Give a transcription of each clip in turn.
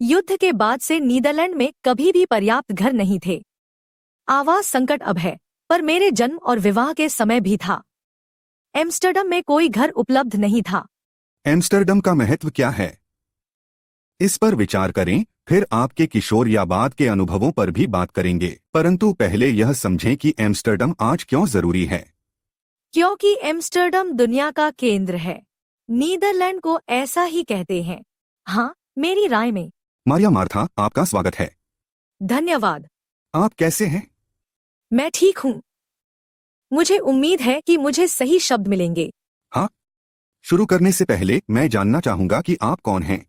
युद्ध के बाद से नीदरलैंड में कभी भी पर्याप्त घर नहीं थे। आवास संकट अब है, पर मेरे जन्म और विवाह के समय भी था। एम्स्टर्डम में कोई घर उपलब्ध नहीं था। एम्स्टर्डम का महत्व क्या है, इस पर विचार करें, फिर आपके किशोर या बाद के अनुभवों पर भी बात करेंगे। परंतु पहले यह समझें कि एम्स्टर्डम आज क्यों जरूरी है। क्योंकि एम्स्टर्डम दुनिया का केंद्र है। नीदरलैंड को ऐसा ही कहते हैं। हाँ, मेरी राय में। मारिया मार्था, आपका स्वागत है। धन्यवाद। आप कैसे हैं? मैं ठीक हूँ। मुझे उम्मीद है कि मुझे सही शब्द मिलेंगे। हाँ, शुरू करने से पहले मैं जानना चाहूंगा कि आप कौन हैं?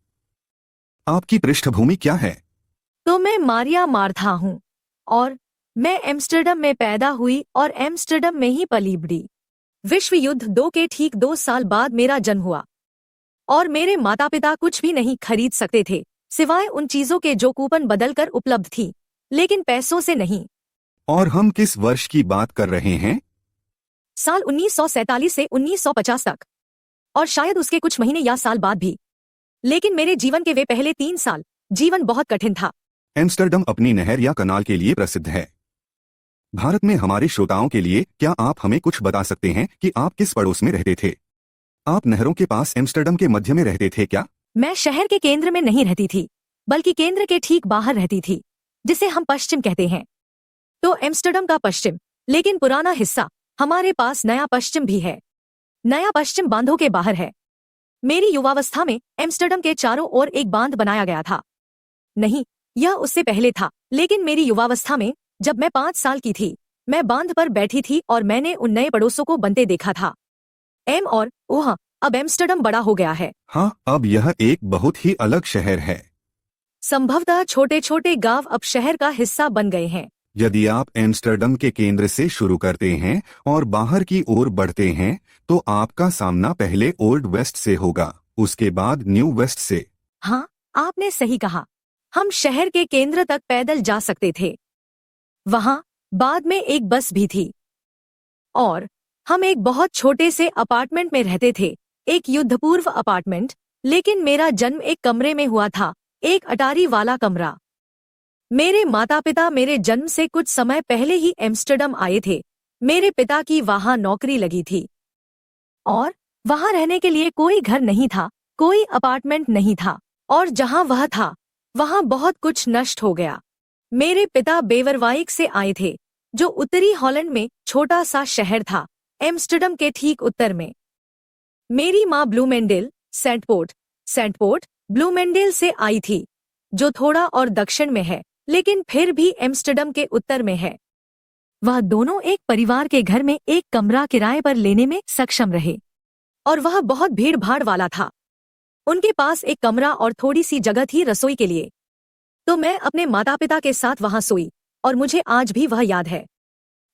आपकी पृष्ठभूमि क्या है? तो मैं मारिया मार्था हूँ और मैं एम्स्टर्डम में पैदा हुई और एम्स्टर्डम में ही पली बढ़ी। विश्व युद्ध 2 के ठीक 2 साल बाद मेरा जन्म हुआ और मेरे माता पिता कुछ भी नहीं खरीद सकते थे सिवाय उन चीजों के जो कूपन बदलकर उपलब्ध थी, लेकिन पैसों से नहीं। और हम किस वर्ष की बात कर रहे हैं? साल 1947 से 1950 तक, और शायद उसके कुछ महीने या साल बाद भी। लेकिन मेरे जीवन के वे पहले 3 साल जीवन बहुत कठिन था। एम्स्टर्डम अपनी नहर या कनाल के लिए प्रसिद्ध है। भारत में हमारे श्रोताओं के लिए क्या आप हमें कुछ बता सकते हैं कि आप किस पड़ोस में रहते थे? आप नहरों के पास एम्स्टर्डम के मध्य में रहते थे क्या? मैं शहर के केंद्र में नहीं रहती थी, बल्कि केंद्र के ठीक बाहर रहती थी, जिसे हम पश्चिम कहते हैं। तो एम्स्टर्डम का पश्चिम, लेकिन पुराना हिस्सा, हमारे पास नया पश्चिम भी है। नया पश्चिम बांधों के बाहर है। मेरी युवावस्था में एम्स्टर्डम के चारों ओर एक बांध बनाया गया था। नहीं, यह उससे पहले था, लेकिन मेरी युवावस्था में, जब मैं 5 साल की थी, मैं बांध पर बैठी थी और मैंने उन नए पड़ोसों को बनते देखा था। और ओह, अब एम्स्टर्डम बड़ा हो गया है। हाँ, अब यह एक बहुत ही अलग शहर है। संभवतः छोटे छोटे गांव अब शहर का हिस्सा बन गए हैं। यदि आप एम्स्टर्डम के केंद्र से शुरू करते हैं और बाहर की ओर बढ़ते हैं, तो आपका सामना पहले ओल्ड वेस्ट से होगा, उसके बाद न्यू वेस्ट से। हाँ, आपने सही कहा। हम शहर के केंद्र तक पैदल जा सकते थे। वहाँ बाद में एक बस भी थी और हम एक बहुत छोटे से अपार्टमेंट में रहते थे, एक युद्धपूर्व अपार्टमेंट। लेकिन मेरा जन्म एक कमरे में हुआ था, एक अटारी वाला कमरा। मेरे माता पिता मेरे जन्म से कुछ समय पहले ही एम्स्टर्डम आए थे। मेरे पिता की वहां नौकरी लगी थी और वहां रहने के लिए कोई घर नहीं था, कोई अपार्टमेंट नहीं था, और जहां वह था वहां बहुत कुछ नष्ट हो गया। मेरे पिता बेवरवाइक से आए थे, जो उत्तरी हॉलैंड में छोटा सा शहर था, एम्स्टर्डम के ठीक उत्तर में। मेरी माँ ब्लूमेंडेल, सेंटपोर्ट ब्लूमेंडेल से आई थी, जो थोड़ा और दक्षिण में है, लेकिन फिर भी एम्स्टर्डम के उत्तर में है। वह दोनों एक परिवार के घर में एक कमरा किराए पर लेने में सक्षम रहे, और वह बहुत भीड़ भाड़ वाला था। उनके पास एक कमरा और थोड़ी सी जगह थी रसोई के लिए। तो मैं अपने माता पिता के साथ वहां सोई, और मुझे आज भी वह याद है।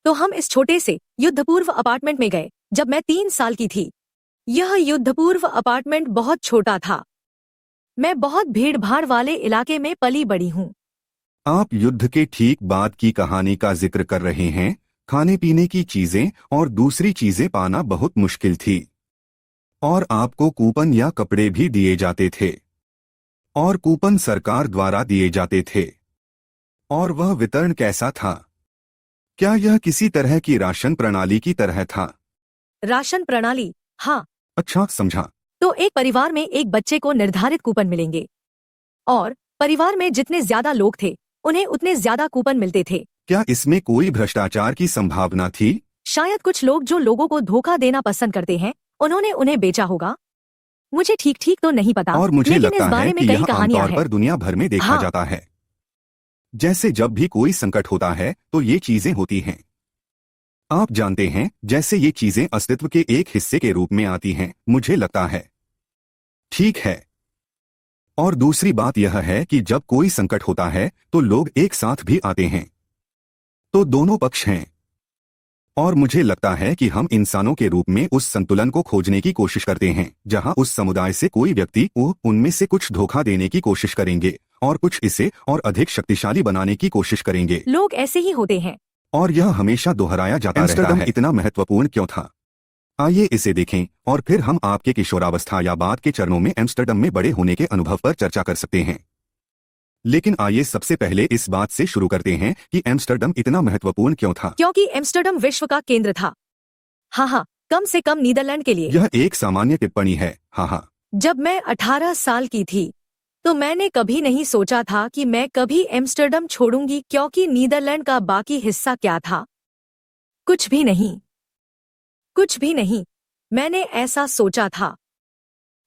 तो हम इस छोटे से युद्धपूर्व अपार्टमेंट में गए जब मैं 3 साल की थी। यह युद्धपूर्व अपार्टमेंट बहुत छोटा था। मैं बहुत भीड़ भाड़ वाले इलाके में पली बड़ी हूँ। आप युद्ध के ठीक बाद की कहानी का जिक्र कर रहे हैं। खाने पीने की चीजें और दूसरी चीजें पाना बहुत मुश्किल थी, और आपको कूपन या कपड़े भी दिए जाते थे, और कूपन सरकार द्वारा दिए जाते थे। और वह वितरण कैसा था? क्या यह किसी तरह की राशन प्रणाली की तरह था? राशन प्रणाली? हाँ। अच्छा, समझा। तो एक परिवार में एक बच्चे को निर्धारित कूपन मिलेंगे, और परिवार में जितने ज्यादा लोग थे उन्हें उतने ज्यादा कूपन मिलते थे। क्या इसमें कोई भ्रष्टाचार की संभावना थी? शायद कुछ लोग जो लोगों को धोखा देना पसंद करते हैं, उन्होंने उन्हें बेचा होगा। मुझे ठीक ठीक तो नहीं पता, और मुझे लेकिन लगता इस बारे है में कि कई यह कहानियां आमतौर पर हैं। दुनिया भर में देखा हाँ। जाता है। जैसे जब भी कोई संकट होता है तो ये चीजें होती हैं। आप जानते हैं, जैसे ये चीजें अस्तित्व के एक हिस्से के रूप में आती हैं, मुझे लगता है। ठीक है। और दूसरी बात यह है कि जब कोई संकट होता है तो लोग एक साथ भी आते हैं। तो दोनों पक्ष हैं। और मुझे लगता है कि हम इंसानों के रूप में उस संतुलन को खोजने की कोशिश करते हैं, जहां उस समुदाय से कोई व्यक्ति उनमें से कुछ धोखा देने की कोशिश करेंगे और कुछ इसे और अधिक शक्तिशाली बनाने की कोशिश करेंगे। लोग ऐसे ही होते हैं। और यह हमेशा दोहराया जाता रहता है। इतना महत्वपूर्ण क्यों था? आइए इसे देखें, और फिर हम आपके किशोरावस्था या बाद के चरणों में एम्स्टर्डम में बड़े होने के अनुभव पर चर्चा कर सकते हैं। लेकिन आइए सबसे पहले इस बात से शुरू करते हैं कि एम्स्टर्डम इतना महत्वपूर्ण क्यों था। क्योंकि एम्स्टर्डम विश्व का केंद्र था। हाँ, कम से कम नीदरलैंड के लिए। यह एक सामान्य टिप्पणी है। हाँ। जब मैं 18 साल की थी तो मैंने कभी नहीं सोचा था कि मैं कभी एम्स्टर्डम छोड़ूंगी, क्योंकि नीदरलैंड का बाकी हिस्सा क्या था? कुछ भी नहीं, कुछ भी नहीं। मैंने ऐसा सोचा था,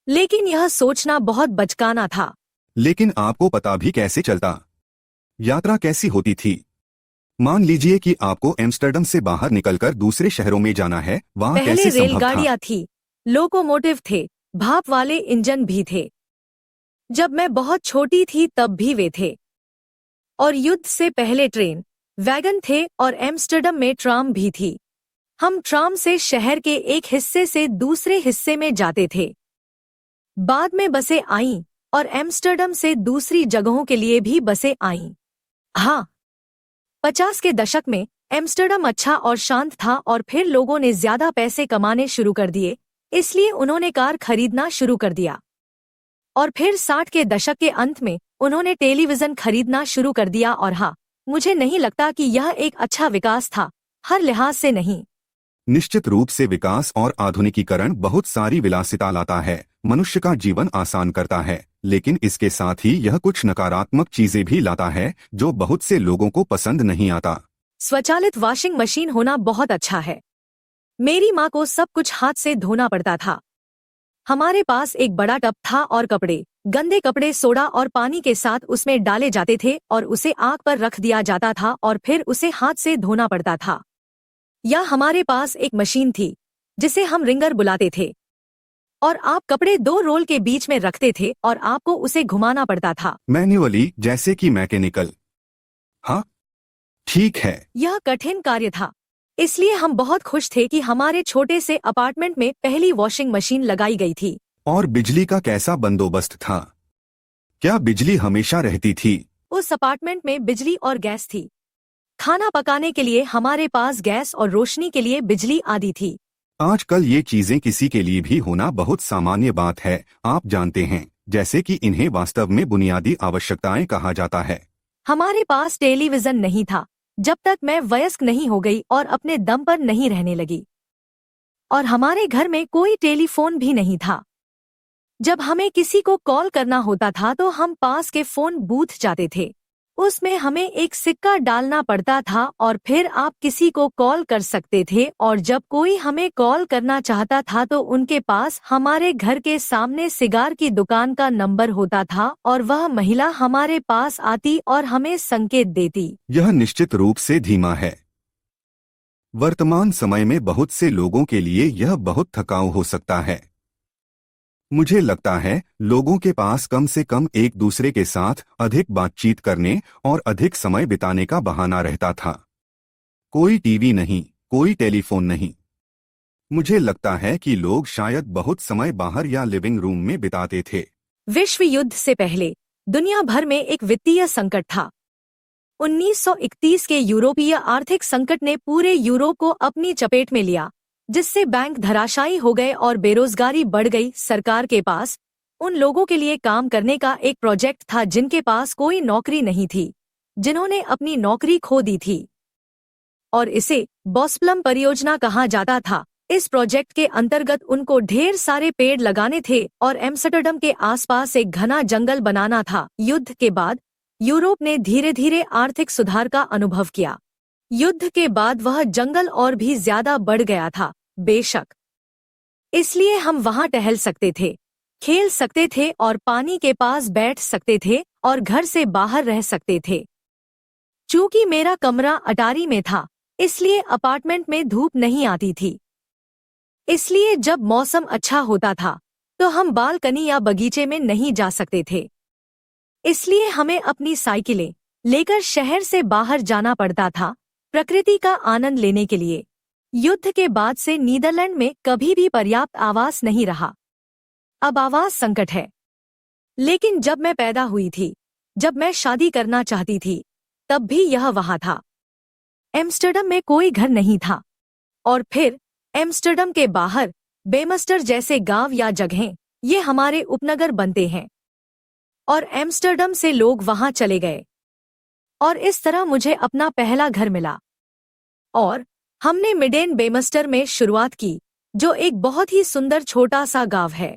लेकिन यह सोचना बहुत बचकाना था। लेकिन आपको पता भी कैसे चलता? यात्रा कैसी होती थी? मान लीजिए कि आपको एम्स्टर्डम से बाहर निकलकर दूसरे शहरों में जाना है, वहाँ पहले कैसे संभव था? रेलगाड़ियां थी, लोकोमोटिव थे, भाप वाले इंजन भी थे। जब मैं बहुत छोटी थी तब भी वे थे। और युद्ध से पहले ट्रेन, वैगन थे और एम्स्टर्डम में ट्राम भी थी। हम ट्राम से शहर के एक हिस्से से दूसरे हिस्से में जाते थे। बाद में बसें आईं और एम्स्टर्डम से दूसरी जगहों के लिए भी बसें आईं। हाँ, 50 के दशक में एम्स्टर्डम अच्छा और शांत था और फिर लोगों ने ज्यादा पैसे कमाने शुरू कर दिए, इसलिए उन्होंने कार खरीदना शुरू कर दिया। और फिर 60 के दशक के अंत में उन्होंने टेलीविजन खरीदना शुरू कर दिया। और हाँ, मुझे नहीं लगता कि यह एक अच्छा विकास था, हर लिहाज से नहीं। निश्चित रूप से विकास और आधुनिकीकरण बहुत सारी विलासिता लाता है, मनुष्य का जीवन आसान करता है, लेकिन इसके साथ ही यह कुछ नकारात्मक चीजें भी लाता है जो बहुत से लोगों को पसंद नहीं आता। स्वचालित वॉशिंग मशीन होना बहुत अच्छा है। मेरी माँ को सब कुछ हाथ से धोना पड़ता था। हमारे पास एक बड़ा टब था और गंदे कपड़े सोडा और पानी के साथ उसमें डाले जाते थे और उसे आग पर रख दिया जाता था और फिर उसे हाथ से धोना पड़ता था। या हमारे पास एक मशीन थी जिसे हम रिंगर बुलाते थे, और आप कपड़े 2 रोल के बीच में रखते थे और आपको उसे घुमाना पड़ता था। मैन्युअली, जैसे कि मैकेनिकल। हाँ, ठीक है। यह कठिन कार्य था, इसलिए हम बहुत खुश थे कि हमारे छोटे से अपार्टमेंट में पहली वॉशिंग मशीन लगाई गई थी। और बिजली का कैसा बंदोबस्त था? क्या बिजली हमेशा रहती थी? उस अपार्टमेंट में बिजली और गैस थी। खाना पकाने के लिए हमारे पास गैस और रोशनी के लिए बिजली आदि थी। आजकल ये चीजें किसी के लिए भी होना बहुत सामान्य बात है, आप जानते हैं, जैसे कि इन्हें वास्तव में बुनियादी आवश्यकताएं कहा जाता है। हमारे पास टेलीविजन नहीं था जब तक मैं वयस्क नहीं हो गई और अपने दम पर नहीं रहने लगी। और हमारे घर में कोई टेलीफोन भी नहीं था। जब हमें किसी को कॉल करना होता था तो हम पास के फोन बूथ जाते थे। उसमें हमें एक सिक्का डालना पड़ता था और फिर आप किसी को कॉल कर सकते थे, और जब कोई हमें कॉल करना चाहता था तो उनके पास हमारे घर के सामने सिगार की दुकान का नंबर होता था और वह महिला हमारे पास आती और हमें संकेत देती। यह निश्चित रूप से धीमा है। वर्तमान समय में बहुत से लोगों के लिए यह बहुत थकाऊ हो सकता है। मुझे लगता है लोगों के पास कम से कम एक दूसरे के साथ अधिक बातचीत करने और अधिक समय बिताने का बहाना रहता था। कोई टीवी नहीं, कोई टेलीफोन नहीं। मुझे लगता है कि लोग शायद बहुत समय बाहर या लिविंग रूम में बिताते थे। विश्व युद्ध से पहले दुनिया भर में एक वित्तीय संकट था। 1931 के यूरोपीय आर्थिक संकट ने पूरे यूरोप को अपनी चपेट में लिया, जिससे बैंक धराशायी हो गए और बेरोजगारी बढ़ गई। सरकार के पास उन लोगों के लिए काम करने का एक प्रोजेक्ट था जिनके पास कोई नौकरी नहीं थी, जिन्होंने अपनी नौकरी खो दी थी, और इसे बॉस्प्लम परियोजना कहा जाता था। इस प्रोजेक्ट के अंतर्गत उनको ढेर सारे पेड़ लगाने थे और एम्स्टर्डम के आसपास एक घना जंगल बनाना था। युद्ध के बाद यूरोप ने धीरे धीरे आर्थिक सुधार का अनुभव किया। युद्ध के बाद वह जंगल और भी ज्यादा बढ़ गया था, बेशक। इसलिए हम वहां टहल सकते थे, खेल सकते थे और पानी के पास बैठ सकते थे और घर से बाहर रह सकते थे। चूंकि मेरा कमरा अटारी में था, इसलिए अपार्टमेंट में धूप नहीं आती थी। इसलिए जब मौसम अच्छा होता था तो हम बालकनी या बगीचे में नहीं जा सकते थे। इसलिए हमें अपनी साइकिलें लेकर शहर से बाहर जाना पड़ता था, प्रकृति का आनंद लेने के लिए। युद्ध के बाद से नीदरलैंड में कभी भी पर्याप्त आवास नहीं रहा। अब आवास संकट है। लेकिन जब मैं पैदा हुई थी, जब मैं शादी करना चाहती थी, तब भी यह वहां था। एम्स्टर्डम में कोई घर नहीं था। और फिर एम्स्टर्डम के बाहर बेमस्टर जैसे गांव या जगहें, ये हमारे उपनगर बनते हैं। और एम्स्टर्डम से लोग वहां चले गए और इस तरह मुझे अपना पहला घर मिला। और हमने मिडेन बेमस्टर में शुरुआत की, जो एक बहुत ही सुंदर छोटा सा गांव है।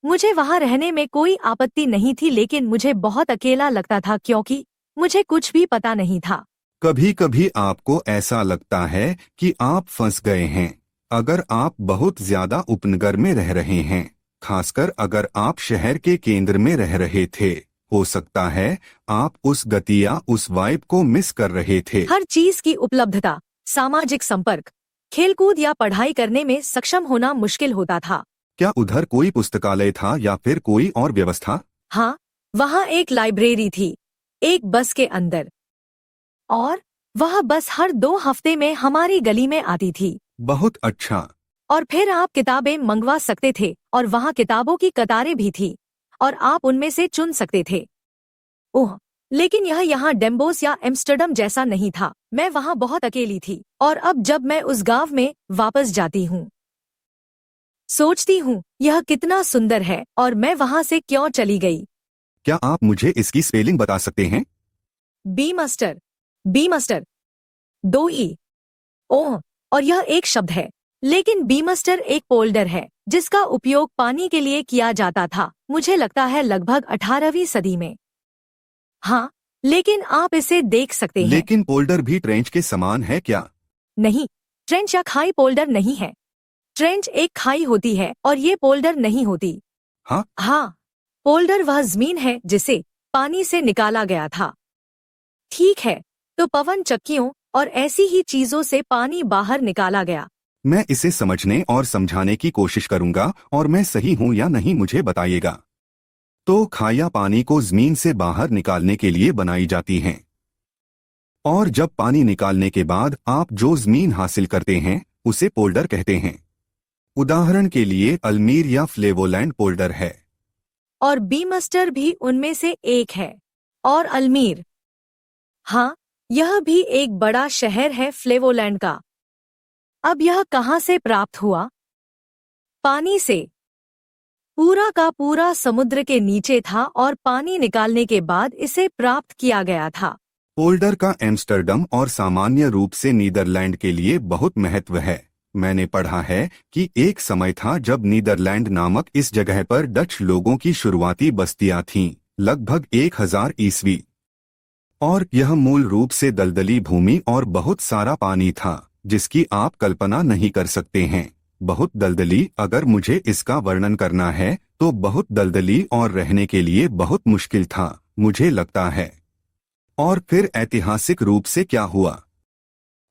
मुझे वहां रहने में कोई आपत्ति नहीं थी, लेकिन मुझे बहुत अकेला लगता था क्योंकि मुझे कुछ भी पता नहीं था। कभी कभी आपको ऐसा लगता है कि आप फंस गए हैं अगर आप बहुत ज्यादा उपनगर में रह रहे हैं, खासकर अगर आप शहर के केंद्र में रह रहे थे। हो सकता है आप उस गति या उस वाइब को मिस कर रहे थे। हर चीज की उपलब्धता, सामाजिक संपर्क, खेलकूद या पढ़ाई करने में सक्षम होना मुश्किल होता था। क्या उधर कोई पुस्तकालय था या फिर कोई और व्यवस्था? हाँ, वहाँ एक लाइब्रेरी थी, एक बस के अंदर, और वह बस हर 2 हफ्ते में हमारी गली में आती थी। बहुत अच्छा। और फिर आप किताबें मंगवा सकते थे और वहाँ किताबों की कतारें भी थी और आप उनमें से चुन सकते थे। ओह, लेकिन यह यहाँ डेम्बोस या एम्स्टर्डम जैसा नहीं था। मैं वहाँ बहुत अकेली थी और अब जब मैं उस गांव में वापस जाती हूँ, सोचती हूँ यह कितना सुंदर है और मैं वहाँ से क्यों चली गई। क्या आप मुझे इसकी स्पेलिंग बता सकते हैं? बीमस्टर, बीमस्टर, 2 ई। ओह, और यह एक शब्द है, लेकिन बीमस्टर एक पोल्डर है जिसका उपयोग पानी के लिए किया जाता था, मुझे लगता है लगभग 18वीं सदी में। हाँ, लेकिन आप इसे देख सकते हैं। लेकिन पोल्डर भी ट्रेंच के समान है क्या? नहीं, ट्रेंच या खाई पोल्डर नहीं है। ट्रेंच एक खाई होती है और ये पोल्डर नहीं होती। हाँ, पोल्डर वह जमीन है जिसे पानी से निकाला गया था। ठीक है, तो पवन चक्कियों और ऐसी ही चीजों से पानी बाहर निकाला गया। मैं इसे समझने और समझाने की कोशिश करूंगा और मैं सही हूं या नहीं मुझे बताइएगा। तो खाया पानी को जमीन से बाहर निकालने के लिए बनाई जाती हैं, और जब पानी निकालने के बाद आप जो जमीन हासिल करते हैं उसे पोल्डर कहते हैं। उदाहरण के लिए अल्मीर या फ्लेवोलैंड पोल्डर है। और बीमस्टर भी उनमें से एक है। और अल्मीर, हाँ, यह भी एक बड़ा शहर है फ्लेवोलैंड का। अब यह कहाँ से प्राप्त हुआ? पानी से। पूरा का पूरा समुद्र के नीचे था और पानी निकालने के बाद इसे प्राप्त किया गया था। पोल्डर का एम्स्टर्डम और सामान्य रूप से नीदरलैंड के लिए बहुत महत्व है। मैंने पढ़ा है कि एक समय था जब नीदरलैंड नामक इस जगह पर डच लोगों की शुरुआती बस्तियां थीं, लगभग 1000 ईस्वी। और यह मूल रूप से दलदली भूमि और बहुत सारा पानी था जिसकी आप कल्पना नहीं कर सकते हैं। बहुत दलदली, अगर मुझे इसका वर्णन करना है तो बहुत दलदली और रहने के लिए बहुत मुश्किल था, मुझे लगता है। और फिर ऐतिहासिक रूप से क्या हुआ?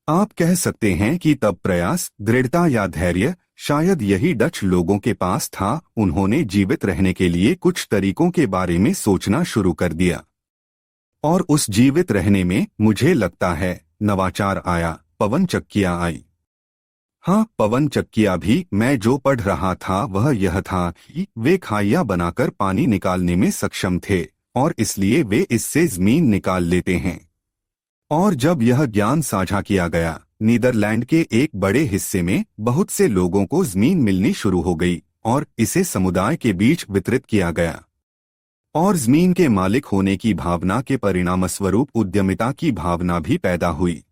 आप कह सकते हैं कि तब प्रयास, दृढ़ता या धैर्य, शायद यही डच लोगों के पास था। उन्होंने जीवित रहने के लिए कुछ तरीकों के बारे में सोचना शुरू कर दिया, और उस जीवित रहने में मुझे लगता है नवाचार आया, पवन चक्कियां आई। हाँ, पवन चक्कियां भी। मैं जो पढ़ रहा था वह यह था कि वे खाइयां बनाकर पानी निकालने में सक्षम थे और इसलिए वे इससे जमीन निकाल लेते हैं। और जब यह ज्ञान साझा किया गया, नीदरलैंड के एक बड़े हिस्से में बहुत से लोगों को जमीन मिलनी शुरू हो गई और इसे समुदाय के बीच वितरित किया गया। और जमीन के मालिक होने की भावना के परिणामस्वरूप उद्यमिता की भावना भी पैदा हुई।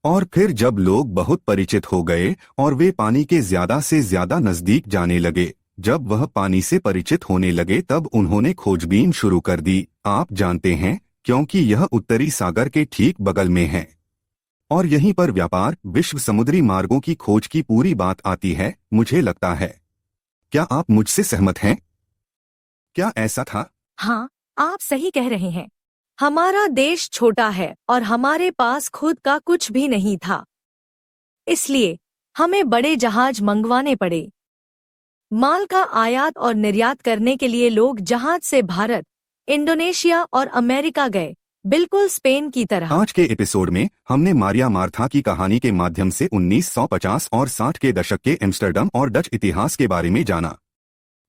और फिर जब लोग बहुत परिचित हो गए और वे पानी के ज्यादा से ज्यादा नजदीक जाने लगे, जब वह पानी से परिचित होने लगे तब उन्होंने खोजबीन शुरू कर दी। आप जानते हैं, क्योंकि यह उत्तरी सागर के ठीक बगल में है और यहीं पर व्यापार, विश्व समुद्री मार्गों की खोज की पूरी बात आती है, मुझे लगता है। क्या आप मुझसे सहमत हैं? क्या ऐसा था? हाँ, आप सही कह रहे हैं। हमारा देश छोटा है और हमारे पास खुद का कुछ भी नहीं था, इसलिए हमें बड़े जहाज मंगवाने पड़े। माल का आयात और निर्यात करने के लिए लोग जहाज से भारत, इंडोनेशिया और अमेरिका गए, बिल्कुल स्पेन की तरह। आज के एपिसोड में हमने मारिया मार्था की कहानी के माध्यम से 1950 और 60 के दशक के एम्स्टर्डम और डच इतिहास के बारे में जाना।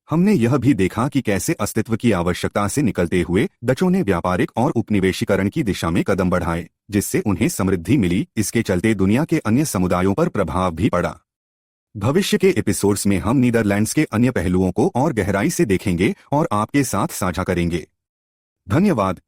हमने यह भी देखा कि कैसे अस्तित्व की आवश्यकता से निकलते हुए डचों ने व्यापारिक और उपनिवेशीकरण की दिशा में कदम बढ़ाए, जिससे उन्हें समृद्धि मिली। इसके चलते दुनिया के अन्य समुदायों पर प्रभाव भी पड़ा। भविष्य के एपिसोड्स में हम नीदरलैंड्स के अन्य पहलुओं को और गहराई से देखेंगे और आपके साथ साझा करेंगे। धन्यवाद।